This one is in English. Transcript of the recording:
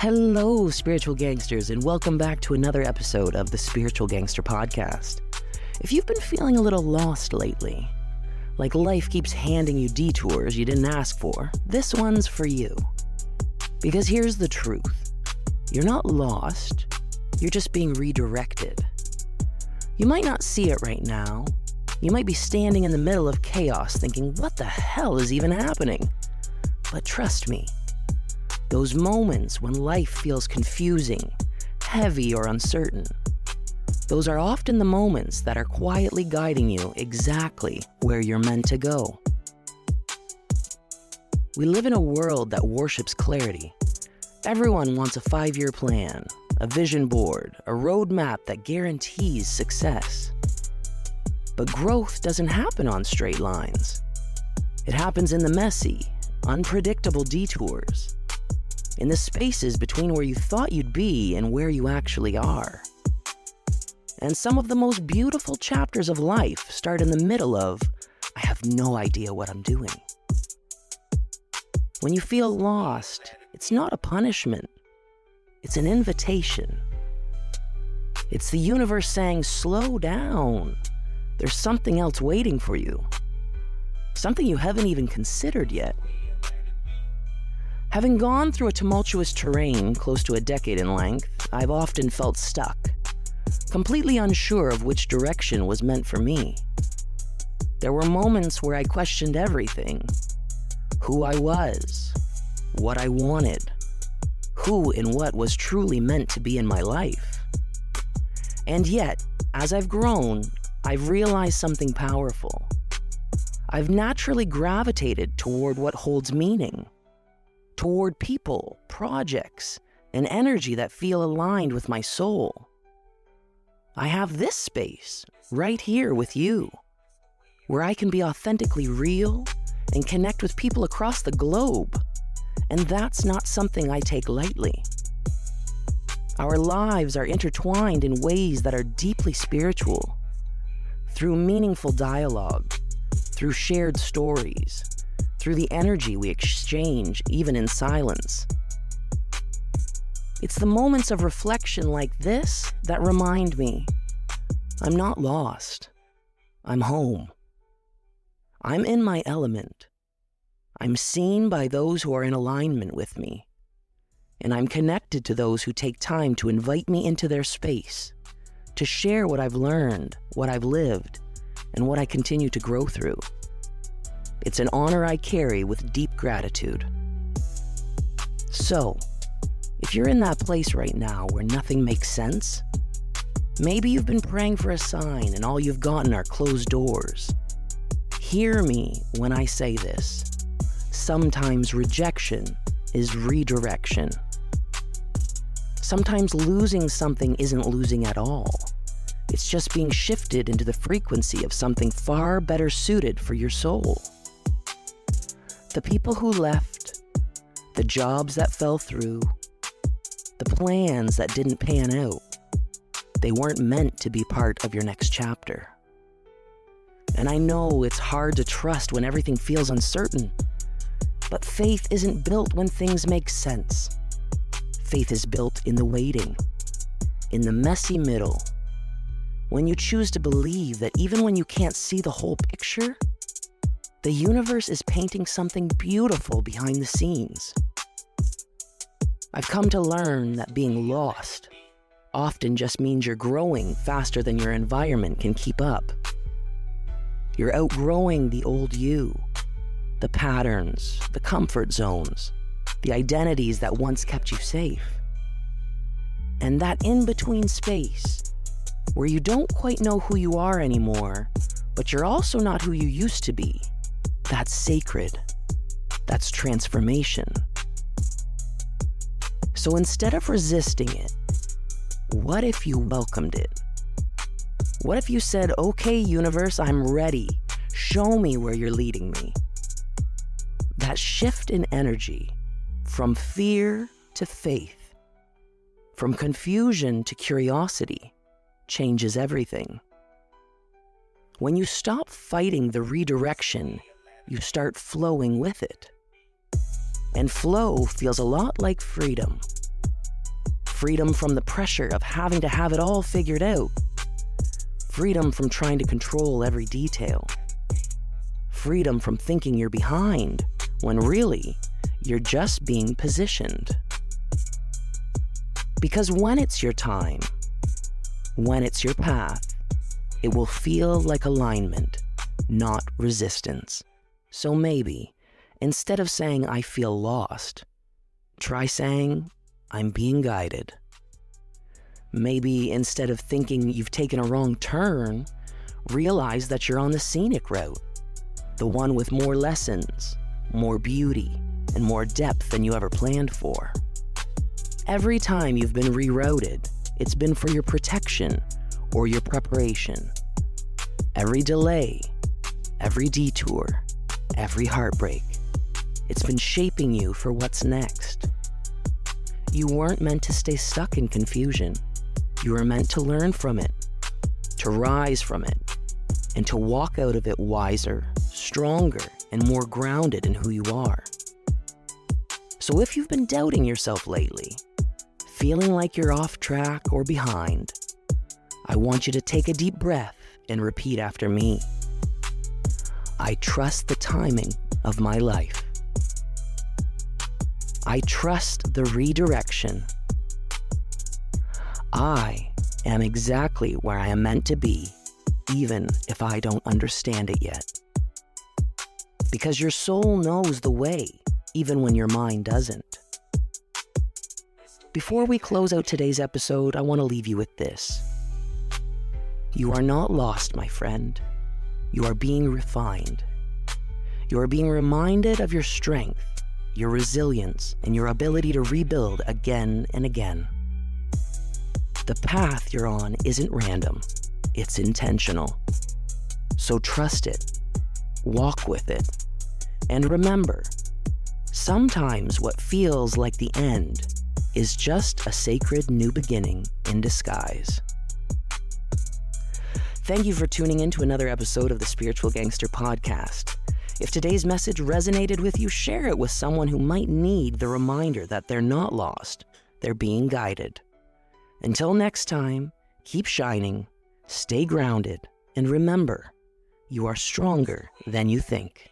Hello, spiritual gangsters, and welcome back to another episode of the Spiritual Gangster Podcast. If you've been feeling a little lost lately, like life keeps handing you detours you didn't ask for, this one's for you. Because here's the truth. You're not lost, you're just being redirected. You might not see it right now. You might be standing in the middle of chaos thinking, what the hell is even happening? But trust me, those moments when life feels confusing, heavy, or uncertain, those are often the moments that are quietly guiding you exactly where you're meant to go. We live in a world that worships clarity. Everyone wants a 5-year plan, a vision board, a roadmap that guarantees success. But growth doesn't happen on straight lines. It happens in the messy, unpredictable detours, in the spaces between where you thought you'd be and where you actually are. And some of the most beautiful chapters of life start in the middle of, I have no idea what I'm doing. When you feel lost, it's not a punishment. It's an invitation. It's the universe saying, slow down. There's something else waiting for you. Something you haven't even considered yet. Having gone through a tumultuous terrain close to a decade in length, I've often felt stuck, completely unsure of which direction was meant for me. There were moments where I questioned everything: who I was, what I wanted, who and what was truly meant to be in my life. And yet, as I've grown, I've realized something powerful. I've naturally gravitated toward what holds meaning, toward people, projects, and energy that feel aligned with my soul. I have this space right here with you, where I can be authentically real and connect with people across the globe. And that's not something I take lightly. Our lives are intertwined in ways that are deeply spiritual, through meaningful dialogue, through shared stories, through the energy we exchange even in silence. It's the moments of reflection like this that remind me, I'm not lost. I'm home. I'm in my element. I'm seen by those who are in alignment with me. And I'm connected to those who take time to invite me into their space, to share what I've learned, what I've lived, and what I continue to grow through. It's an honor I carry with deep gratitude. So, if you're in that place right now where nothing makes sense, maybe you've been praying for a sign and all you've gotten are closed doors. Hear me when I say this. Sometimes rejection is redirection. Sometimes losing something isn't losing at all. It's just being shifted into the frequency of something far better suited for your soul. The people who left, the jobs that fell through, the plans that didn't pan out, they weren't meant to be part of your next chapter. And I know it's hard to trust when everything feels uncertain, but faith isn't built when things make sense. Faith is built in the waiting, in the messy middle, when you choose to believe that even when you can't see the whole picture, the universe is painting something beautiful behind the scenes. I've come to learn that being lost often just means you're growing faster than your environment can keep up. You're outgrowing the old you, the patterns, the comfort zones, the identities that once kept you safe. And that in-between space, where you don't quite know who you are anymore, but you're also not who you used to be, that's sacred. That's transformation. So instead of resisting it, what if you welcomed it? What if you said, okay, universe, I'm ready. Show me where you're leading me. That shift in energy, from fear to faith, from confusion to curiosity, changes everything. When you stop fighting the redirection, you start flowing with it. And flow feels a lot like freedom. Freedom from the pressure of having to have it all figured out. Freedom from trying to control every detail. Freedom from thinking you're behind when really you're just being positioned. Because when it's your time, when it's your path, it will feel like alignment, not resistance. So maybe, instead of saying, I feel lost, try saying, I'm being guided. Maybe instead of thinking you've taken a wrong turn, realize that you're on the scenic route, the one with more lessons, more beauty, and more depth than you ever planned for. Every time you've been rerouted, it's been for your protection or your preparation. Every delay, every detour, every heartbreak, it's been shaping you for what's next. You weren't meant to stay stuck in confusion. You were meant to learn from it, to rise from it, and to walk out of it wiser, stronger, and more grounded in who you are. So if you've been doubting yourself lately, feeling like you're off track or behind, I want you to take a deep breath and repeat after me. I trust the timing of my life. I trust the redirection. I am exactly where I am meant to be, even if I don't understand it yet. Because your soul knows the way, even when your mind doesn't. Before we close out today's episode, I want to leave you with this. You are not lost, my friend. You are being refined. You are being reminded of your strength, your resilience, and your ability to rebuild again and again. The path you're on isn't random, it's intentional. So trust it, walk with it, and remember, sometimes what feels like the end is just a sacred new beginning in disguise. Thank you for tuning in to another episode of the Spiritual Gangster Podcast. If today's message resonated with you, share it with someone who might need the reminder that they're not lost, they're being guided. Until next time, keep shining, stay grounded, and remember, you are stronger than you think.